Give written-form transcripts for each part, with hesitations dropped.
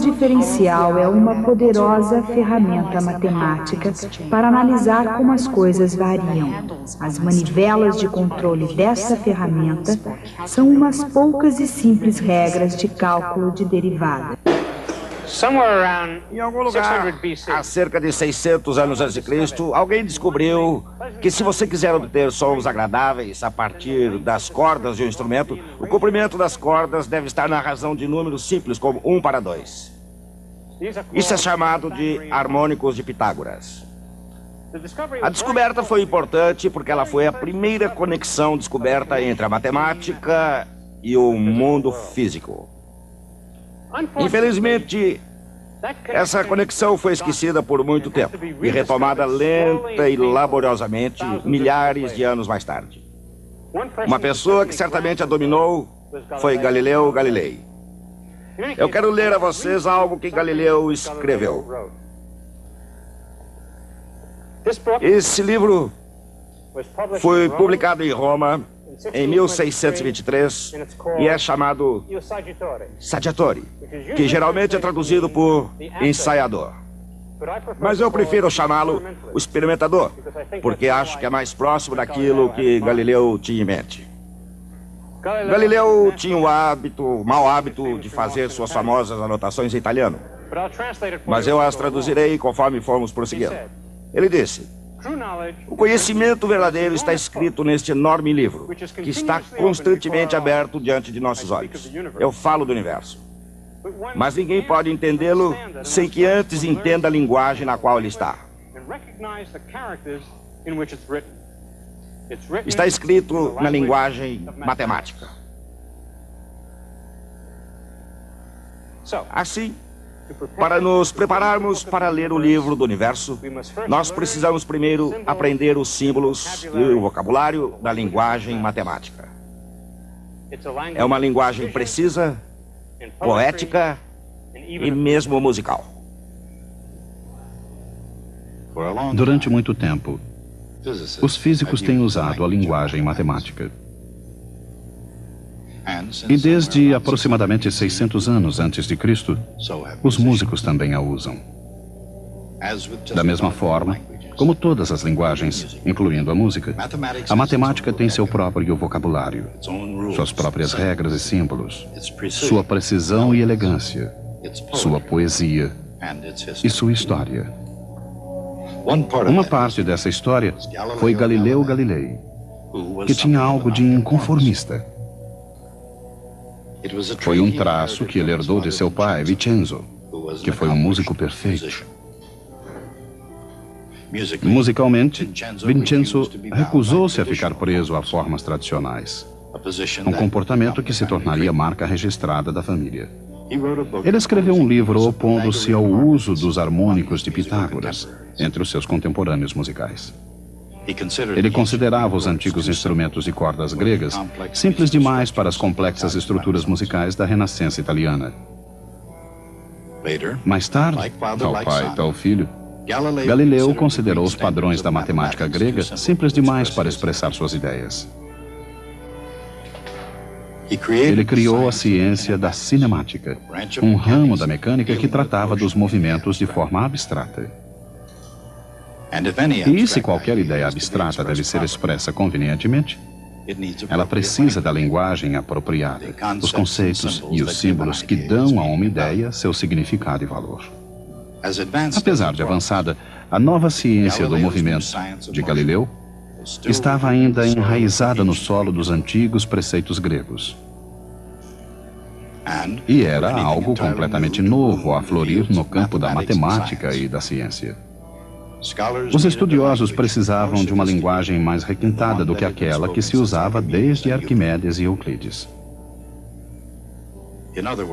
diferencial é uma poderosa ferramenta matemática para analisar como as coisas variam. As manivelas de controle dessa ferramenta são umas poucas e simples regras de cálculo de derivada. Em algum lugar, há cerca de 600 anos antes de Cristo, alguém descobriu que se você quiser obter sons agradáveis a partir das cordas de um instrumento, o comprimento das cordas deve estar na razão de números simples, como 1/2. Isso é chamado de harmônicos de Pitágoras. A descoberta foi importante porque ela foi a primeira conexão descoberta entre a matemática e o mundo físico. Infelizmente, essa conexão foi esquecida por muito tempo e retomada lenta e laboriosamente milhares de anos mais tarde. Uma pessoa que certamente a dominou foi Galileu Galilei. Eu quero ler a vocês algo que Galileu escreveu. Esse livro foi publicado em Roma em 1623 e é chamado Saggiatore, que geralmente é traduzido por ensaiador. Mas eu prefiro chamá-lo o experimentador, porque acho que é mais próximo daquilo que Galileu tinha em mente. Galileu tinha o mau hábito de fazer suas famosas anotações em italiano, mas eu as traduzirei conforme formos prosseguindo. Ele disse: o conhecimento verdadeiro está escrito neste enorme livro, que está constantemente aberto diante de nossos olhos. Eu falo do universo. Mas ninguém pode entendê-lo sem que antes entenda a linguagem na qual ele está. Está escrito na linguagem matemática. Assim, para nos prepararmos para ler o livro do universo, nós precisamos primeiro aprender os símbolos e o vocabulário da linguagem matemática. É uma linguagem precisa, poética e mesmo musical. Durante muito tempo, os físicos têm usado a linguagem matemática. E desde aproximadamente 600 anos antes de Cristo, os músicos também a usam. Da mesma forma, como todas as linguagens, incluindo a música, a matemática tem seu próprio vocabulário, suas próprias regras e símbolos, sua precisão e elegância, sua poesia e sua história. Uma parte dessa história foi Galileu Galilei, que tinha algo de inconformista. Foi um traço que ele herdou de seu pai, Vincenzo, que foi um músico perfeito. Musicalmente, Vincenzo recusou-se a ficar preso a formas tradicionais, um comportamento que se tornaria marca registrada da família. Ele escreveu um livro opondo-se ao uso dos harmônicos de Pitágoras entre os seus contemporâneos musicais. Ele considerava os antigos instrumentos de cordas gregas simples demais para as complexas estruturas musicais da Renascença italiana. Mais tarde, tal pai, tal filho, Galileu considerou os padrões da matemática grega simples demais para expressar suas ideias. Ele criou a ciência da cinemática, um ramo da mecânica que tratava dos movimentos de forma abstrata. E se qualquer ideia abstrata deve ser expressa convenientemente, ela precisa da linguagem apropriada, os conceitos e os símbolos que dão a uma ideia seu significado e valor. Apesar de avançada, a nova ciência do movimento de Galileu estava ainda enraizada no solo dos antigos preceitos gregos. E era algo completamente novo a florir no campo da matemática e da ciência. Os estudiosos precisavam de uma linguagem mais requintada do que aquela que se usava desde Arquimedes e Euclides.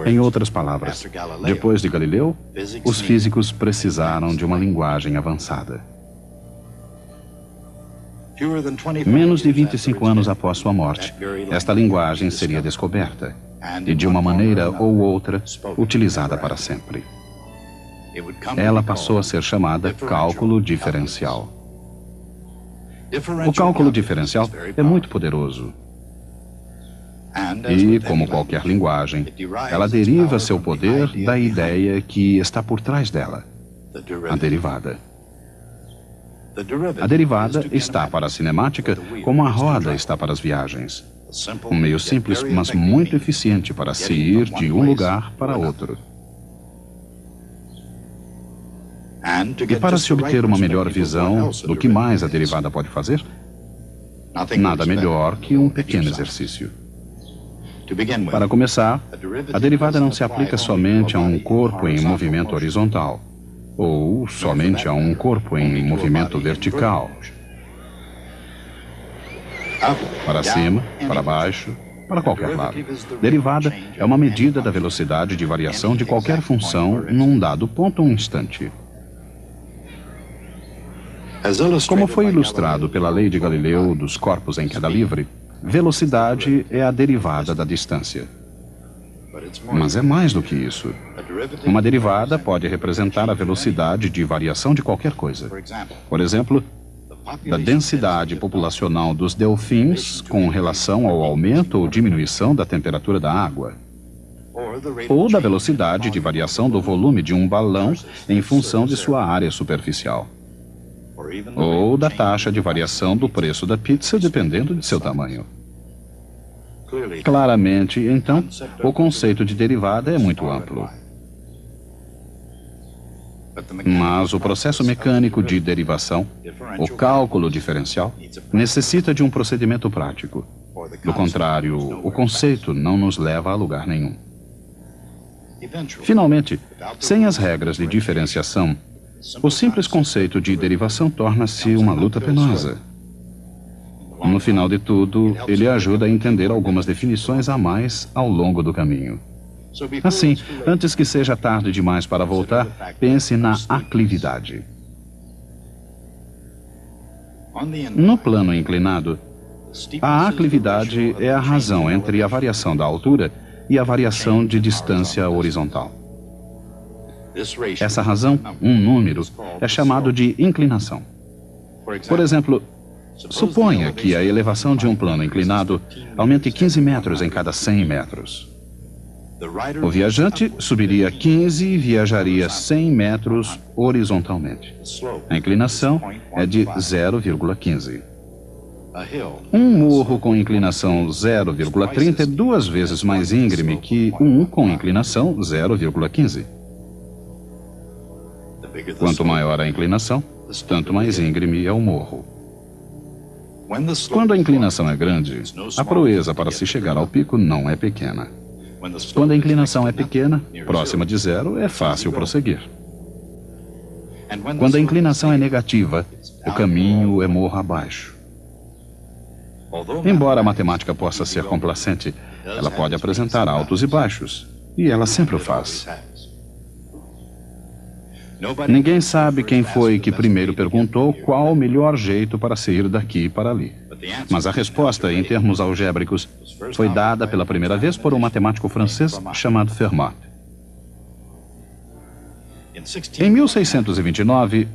Em outras palavras, depois de Galileu, os físicos precisaram de uma linguagem avançada. Menos de 25 anos após sua morte, esta linguagem seria descoberta e, de uma maneira ou outra, utilizada para sempre. Ela passou a ser chamada cálculo diferencial. O cálculo diferencial é muito poderoso. E, como qualquer linguagem, ela deriva seu poder da ideia que está por trás dela, a derivada. A derivada está para a cinemática como a roda está para as viagens. Um meio simples, mas muito eficiente para se ir de um lugar para outro. E para se obter uma melhor visão do que mais a derivada pode fazer, nada melhor que um pequeno exercício. Para começar, a derivada não se aplica somente a um corpo em movimento horizontal, ou somente a um corpo em movimento vertical. Para cima, para baixo, para qualquer lado. Derivada é uma medida da velocidade de variação de qualquer função num dado ponto ou instante. Como foi ilustrado pela lei de Galileu dos corpos em queda livre, velocidade é a derivada da distância. Mas é mais do que isso. Uma derivada pode representar a velocidade de variação de qualquer coisa. Por exemplo, da densidade populacional dos delfins com relação ao aumento ou diminuição da temperatura da água. Ou da velocidade de variação do volume de um balão em função de sua área superficial. Ou da taxa de variação do preço da pizza dependendo de seu tamanho. Claramente, então, o conceito de derivada é muito amplo. Mas o processo mecânico de derivação, o cálculo diferencial, necessita de um procedimento prático. Do contrário, o conceito não nos leva a lugar nenhum. Finalmente, sem as regras de diferenciação, o simples conceito de derivação torna-se uma luta penosa. No final de tudo, ele ajuda a entender algumas definições a mais ao longo do caminho. Assim, antes que seja tarde demais para voltar, pense na aclividade. No plano inclinado, a aclividade é a razão entre a variação da altura e a variação de distância horizontal. Essa razão, um número, é chamado de inclinação. Por exemplo, suponha que a elevação de um plano inclinado aumente 15 metros em cada 100 metros. O viajante subiria 15 e viajaria 100 metros horizontalmente. A inclinação é de 0,15. Um morro com inclinação 0,30 é 2 vezes mais íngreme que um com inclinação 0,15. Quanto maior a inclinação, tanto mais íngreme é o morro. Quando a inclinação é grande, a proeza para se chegar ao pico não é pequena. Quando a inclinação é pequena, próxima de zero, é fácil prosseguir. Quando a inclinação é negativa, o caminho é morro abaixo. Embora a matemática possa ser complacente, ela pode apresentar altos e baixos, e ela sempre o faz. Ninguém sabe quem foi que primeiro perguntou qual o melhor jeito para sair daqui para ali. Mas a resposta, em termos algébricos, foi dada pela primeira vez por um matemático francês chamado Fermat. Em 1629,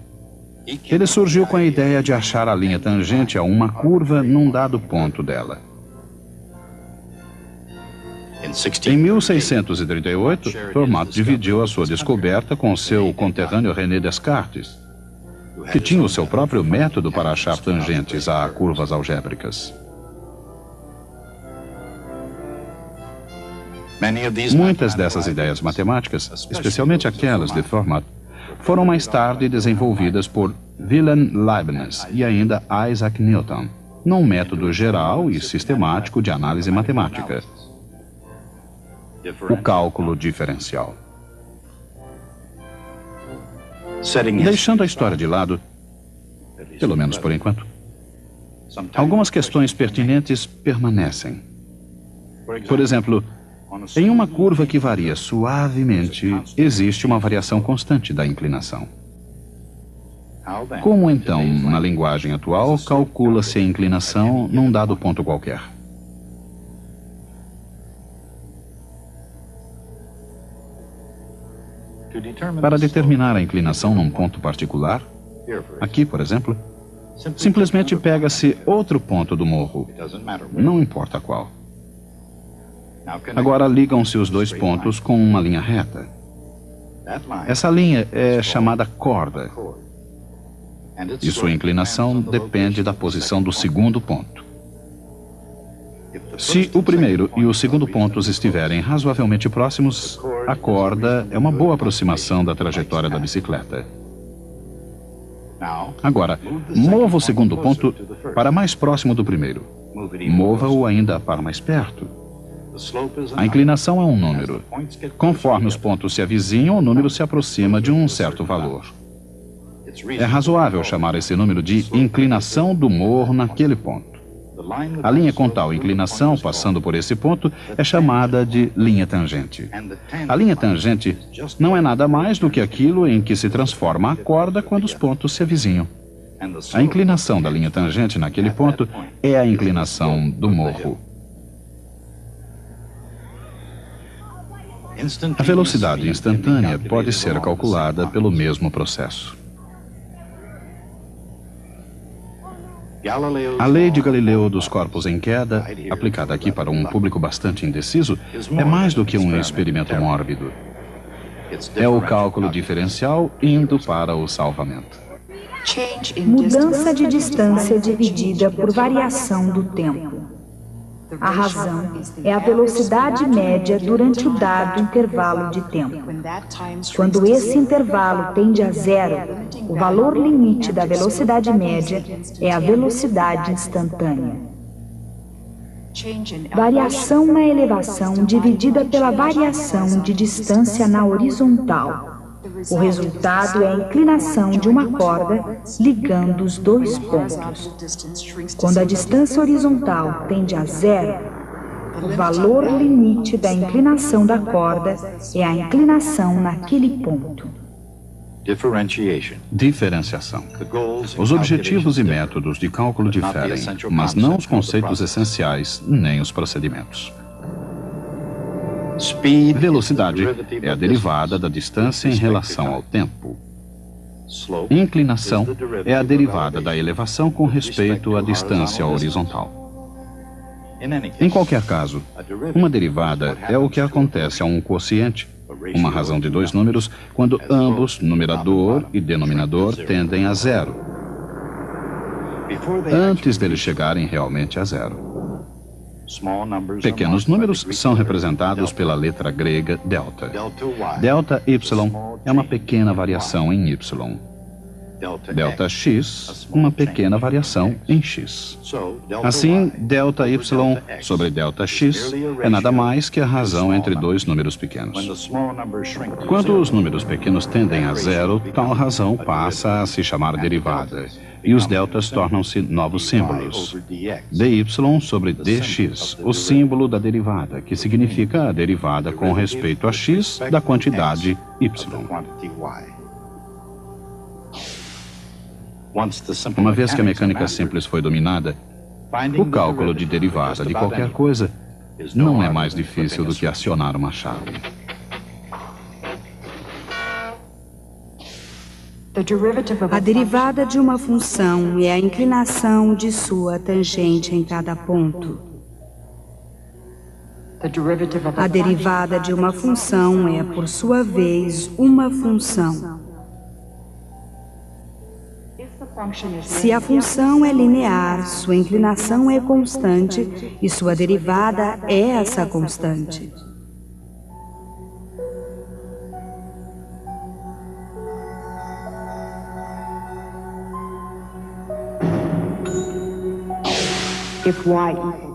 ele surgiu com a ideia de achar a linha tangente a uma curva num dado ponto dela. Em 1638, Fermat dividiu a sua descoberta com seu conterrâneo René Descartes, que tinha o seu próprio método para achar tangentes a curvas algébricas. Muitas dessas ideias matemáticas, especialmente aquelas de Fermat, foram mais tarde desenvolvidas por Wilhelm Leibniz e ainda Isaac Newton, num método geral e sistemático de análise matemática, o cálculo diferencial. Deixando a história de lado, pelo menos por enquanto, algumas questões pertinentes permanecem. Por exemplo, em uma curva que varia suavemente, existe uma variação constante da inclinação. Como então, na linguagem atual, calcula-se a inclinação num dado ponto qualquer? Para determinar a inclinação num ponto particular, aqui, por exemplo, simplesmente pega-se outro ponto do morro, não importa qual. Agora ligam-se os dois pontos com uma linha reta. Essa linha é chamada corda, e sua inclinação depende da posição do segundo ponto. Se o primeiro e o segundo pontos estiverem razoavelmente próximos, a corda é uma boa aproximação da trajetória da bicicleta. Agora, mova o segundo ponto para mais próximo do primeiro. Mova-o ainda para mais perto. A inclinação é um número. Conforme os pontos se avizinham, o número se aproxima de um certo valor. É razoável chamar esse número de inclinação do morro naquele ponto. A linha com tal inclinação, passando por esse ponto, é chamada de linha tangente. A linha tangente não é nada mais do que aquilo em que se transforma a corda quando os pontos se avizinham. A inclinação da linha tangente naquele ponto é a inclinação do morro. A velocidade instantânea pode ser calculada pelo mesmo processo. A lei de Galileu dos corpos em queda, aplicada aqui para um público bastante indeciso, é mais do que um experimento mórbido. É o cálculo diferencial indo para o salvamento. Mudança de distância dividida por variação do tempo. A razão é a velocidade média durante o dado intervalo de tempo. Quando esse intervalo tende a zero, o valor limite da velocidade média é a velocidade instantânea. Variação na elevação dividida pela variação de distância na horizontal. O resultado é a inclinação de uma corda ligando os dois pontos. Quando a distância horizontal tende a zero, o valor limite da inclinação da corda é a inclinação naquele ponto. Diferenciação. Os objetivos e métodos de cálculo diferem, mas não os conceitos essenciais nem os procedimentos. Velocidade é a derivada da distância em relação ao tempo. Inclinação é a derivada da elevação com respeito à distância horizontal. Em qualquer caso, uma derivada é o que acontece a um quociente, uma razão de dois números, quando ambos, numerador e denominador, tendem a zero, antes deles chegarem realmente a zero. Pequenos números são representados pela letra grega delta. Delta y é uma pequena variação em y. Delta x, uma pequena variação em x. Assim, delta y sobre delta x é nada mais que a razão entre dois números pequenos. Quando os números pequenos tendem a zero, tal razão passa a se chamar derivada, e os deltas tornam-se novos símbolos. dy sobre dx, o símbolo da derivada, que significa a derivada com respeito a x da quantidade y. Uma vez que a mecânica simples foi dominada, o cálculo de derivada de qualquer coisa não é mais difícil do que acionar uma chave. A derivada de uma função é a inclinação de sua tangente em cada ponto. A derivada de uma função é, por sua vez, uma função. Se a função é linear, sua inclinação é constante e sua derivada é essa constante.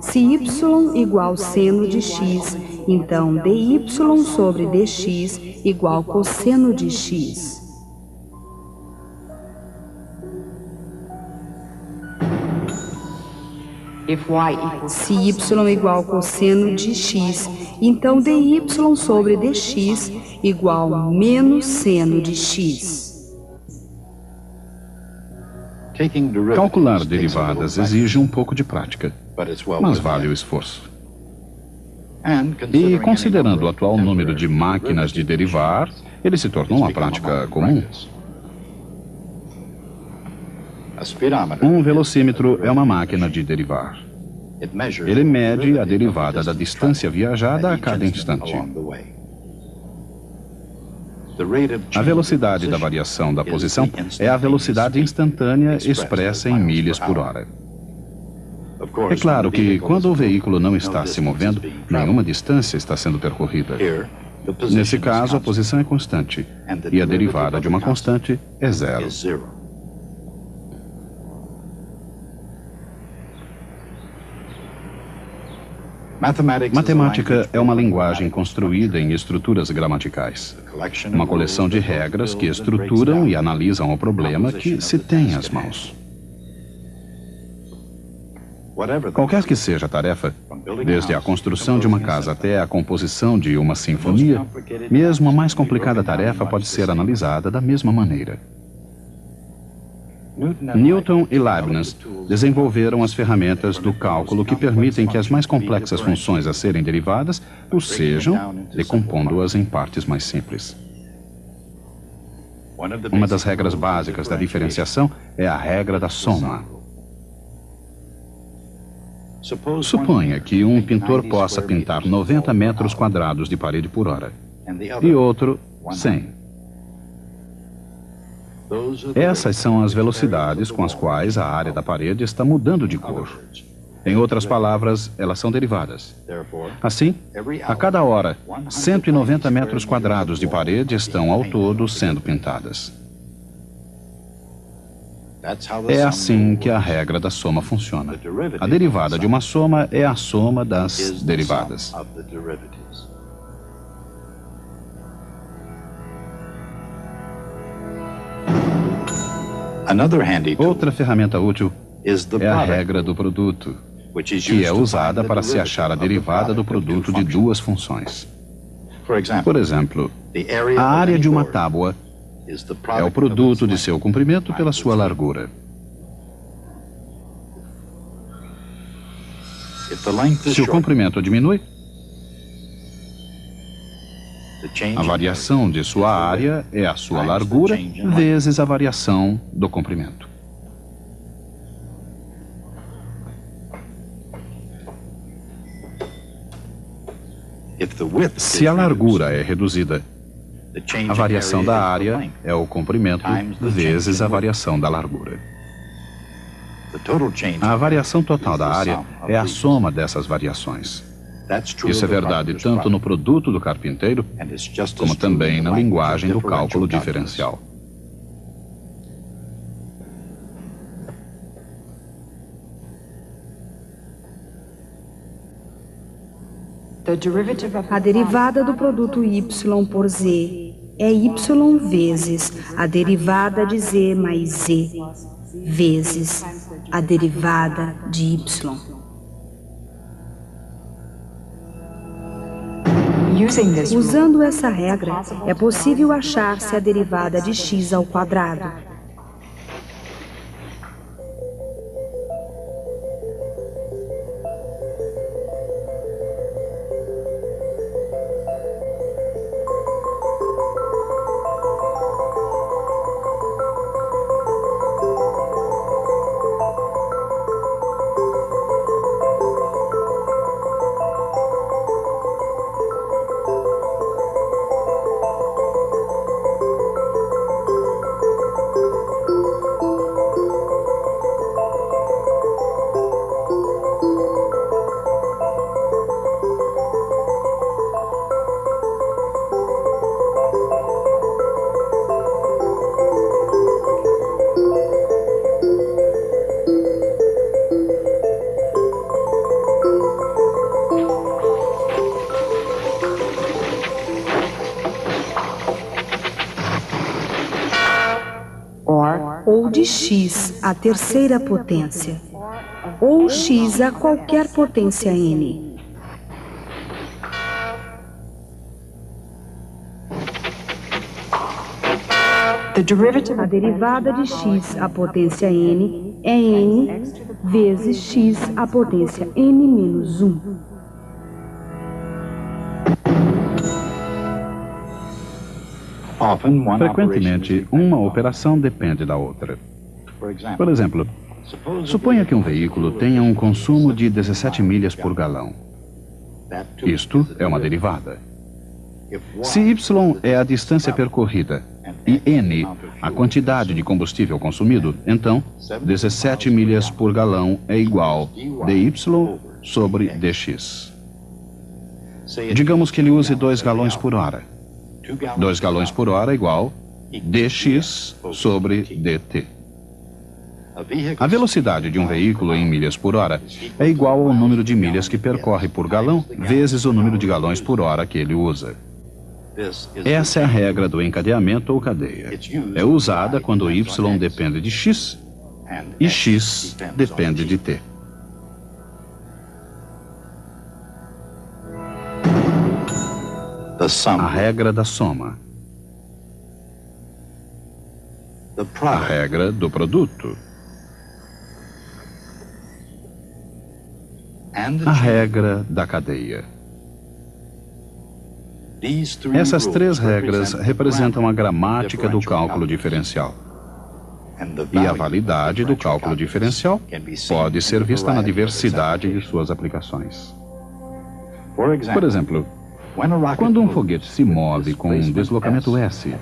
Se y igual seno de x, então dy sobre dx igual cosseno de x. Se y igual cosseno de x, então dy sobre dx igual menos seno de x. Calcular derivadas exige um pouco de prática, mas vale o esforço. E considerando o atual número de máquinas de derivar, ele se tornou uma prática comum. Um velocímetro é uma máquina de derivar. Ele mede a derivada da distância viajada a cada instante. A velocidade da variação da posição é a velocidade instantânea expressa em milhas por hora. É claro que, quando o veículo não está se movendo, nenhuma distância está sendo percorrida. Nesse caso, a posição é constante, e a derivada de uma constante é zero. Matemática é uma linguagem construída em estruturas gramaticais. Uma coleção de regras que estruturam e analisam o problema que se tem às mãos. Qualquer que seja a tarefa, desde a construção de uma casa até a composição de uma sinfonia, mesmo a mais complicada tarefa pode ser analisada da mesma maneira. Newton e Leibniz desenvolveram as ferramentas do cálculo que permitem que as mais complexas funções a serem derivadas o sejam, decompondo-as em partes mais simples. Uma das regras básicas da diferenciação é a regra da soma. Suponha que um pintor possa pintar 90 metros quadrados de parede por hora e outro 100. Essas são as velocidades com as quais a área da parede está mudando de cor. Em outras palavras, elas são derivadas. Assim, a cada hora, 190 metros quadrados de parede estão ao todo sendo pintadas. É assim que a regra da soma funciona. A derivada de uma soma é a soma das derivadas. Outra ferramenta útil é a regra do produto, que é usada para se achar a derivada do produto de duas funções. Por exemplo, a área de uma tábua é o produto de seu comprimento pela sua largura. Se o comprimento diminui, a variação de sua área é a sua largura vezes a variação do comprimento. Se a largura é reduzida, a variação da área é o comprimento vezes a variação da largura. A variação total da área é a soma dessas variações. Isso é verdade tanto no produto do carpinteiro, como também na linguagem do cálculo diferencial. A derivada do produto y por z é y vezes a derivada de z mais z vezes a derivada de y. Usando essa regra, é possível achar-se a derivada de x ao quadrado. Ou de x à terceira potência, ou x a qualquer potência n. A derivada de x à potência n é n vezes x à potência n menos 1. Frequentemente, uma operação depende da outra. Por exemplo, Suponha que um veículo tenha um consumo de 17 milhas por galão. Isto é uma derivada. Se y é a distância percorrida e n a quantidade de combustível consumido, então 17 milhas por galão é igual dy sobre dx. Digamos que ele use 2 galões por hora. 2 galões por hora é igual dx sobre dt. A velocidade de um veículo em milhas por hora é igual ao número de milhas que percorre por galão vezes o número de galões por hora que ele usa. Essa é a regra do encadeamento ou cadeia. É usada quando y depende de x e x depende de t. A regra da soma. A regra do produto. A regra da cadeia. Essas 3 regras representam a gramática do cálculo diferencial. E a validade do cálculo diferencial pode ser vista na diversidade de suas aplicações. Por exemplo, quando um foguete se move com um deslocamento s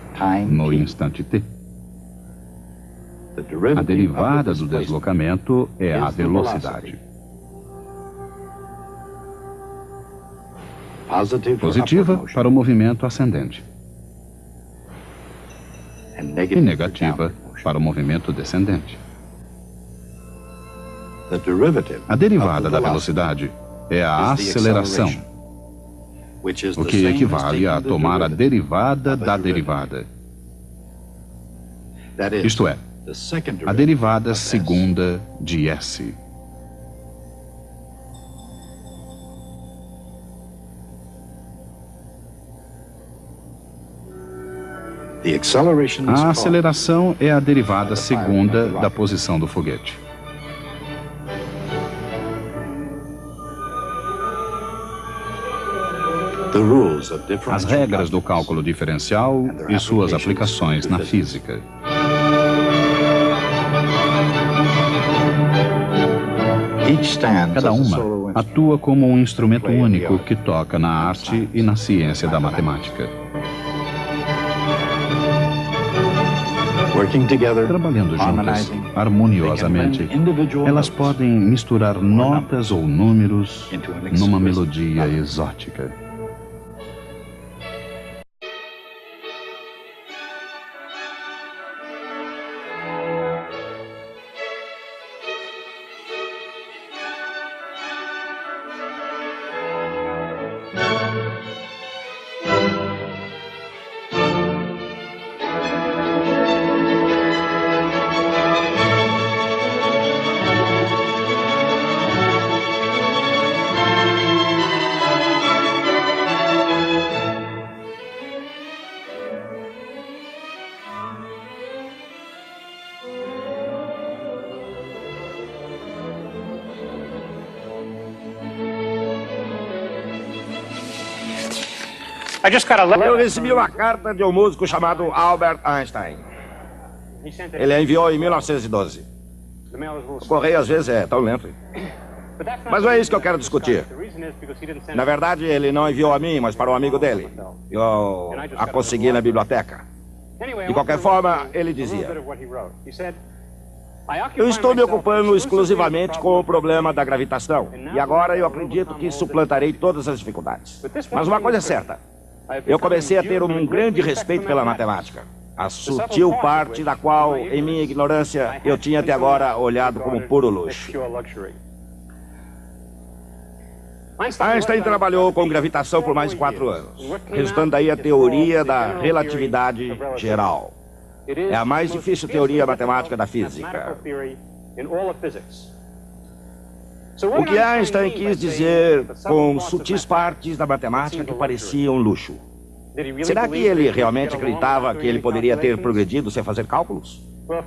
no instante t, a derivada do deslocamento é a velocidade. Positiva para o movimento ascendente e negativa para o movimento descendente. A derivada da velocidade é a aceleração, o que equivale a tomar a derivada da derivada. Isto é, a derivada segunda de s. A aceleração é a derivada segunda da posição do foguete. As regras do cálculo diferencial e suas aplicações na física. Cada uma atua como um instrumento único que toca na arte e na ciência da matemática. Trabalhando juntas, harmoniosamente, elas podem misturar notas ou números numa melodia exótica. Eu recebi uma carta de um músico chamado Albert Einstein. Ele a enviou em 1912. O correio às vezes é tão lento. Mas não é isso que eu quero discutir. Na verdade, ele não enviou a mim, mas para um amigo dele. Eu a consegui na biblioteca. De qualquer forma, ele dizia: eu estou me ocupando exclusivamente com o problema da gravitação. E agora eu acredito que suplantarei todas as dificuldades. Mas uma coisa é certa. Eu comecei a ter um grande respeito pela matemática, a sutil parte da qual, em minha ignorância, eu tinha até agora olhado como puro luxo. Einstein trabalhou com gravitação por mais de 4 anos, resultando daí a teoria da relatividade geral. É a mais difícil teoria matemática da física. O que Einstein quis dizer com sutis partes da matemática que pareciam luxo? Será que ele realmente acreditava que ele poderia ter progredido sem fazer cálculos?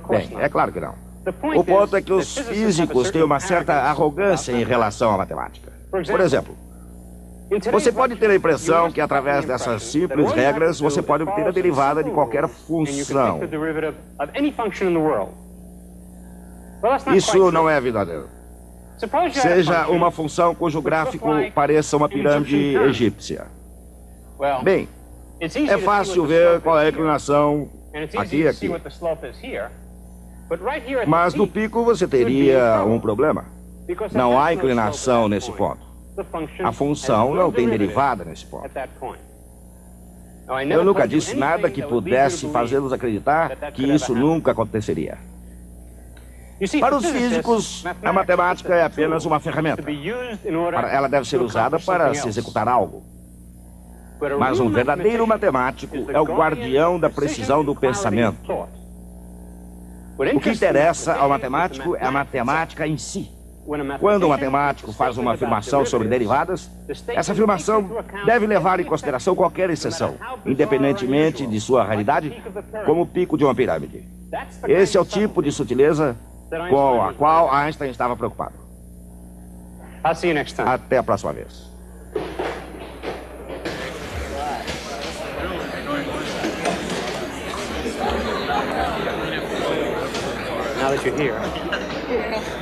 Bem, é claro que não. O ponto é que os físicos têm uma certa arrogância em relação à matemática. Por exemplo, você pode ter a impressão que através dessas simples regras você pode obter a derivada de qualquer função. Isso não é verdadeiro. Seja uma função cujo gráfico pareça uma pirâmide egípcia. Bem, é fácil ver qual é a inclinação aqui e aqui. Mas no pico você teria um problema. Não há inclinação nesse ponto. A função não tem derivada nesse ponto. Eu nunca disse nada que pudesse fazê-los acreditar que isso nunca aconteceria. Para os físicos, a matemática é apenas uma ferramenta. Ela deve ser usada para se executar algo. Mas um verdadeiro matemático é o guardião da precisão do pensamento. O que interessa ao matemático é a matemática em si. Quando um matemático faz uma afirmação sobre derivadas, essa afirmação deve levar em consideração qualquer exceção, independentemente de sua raridade, como o pico de uma pirâmide. Esse é o tipo de sutileza com a qual Einstein estava preocupado. Até a próxima vez. Now that you're here.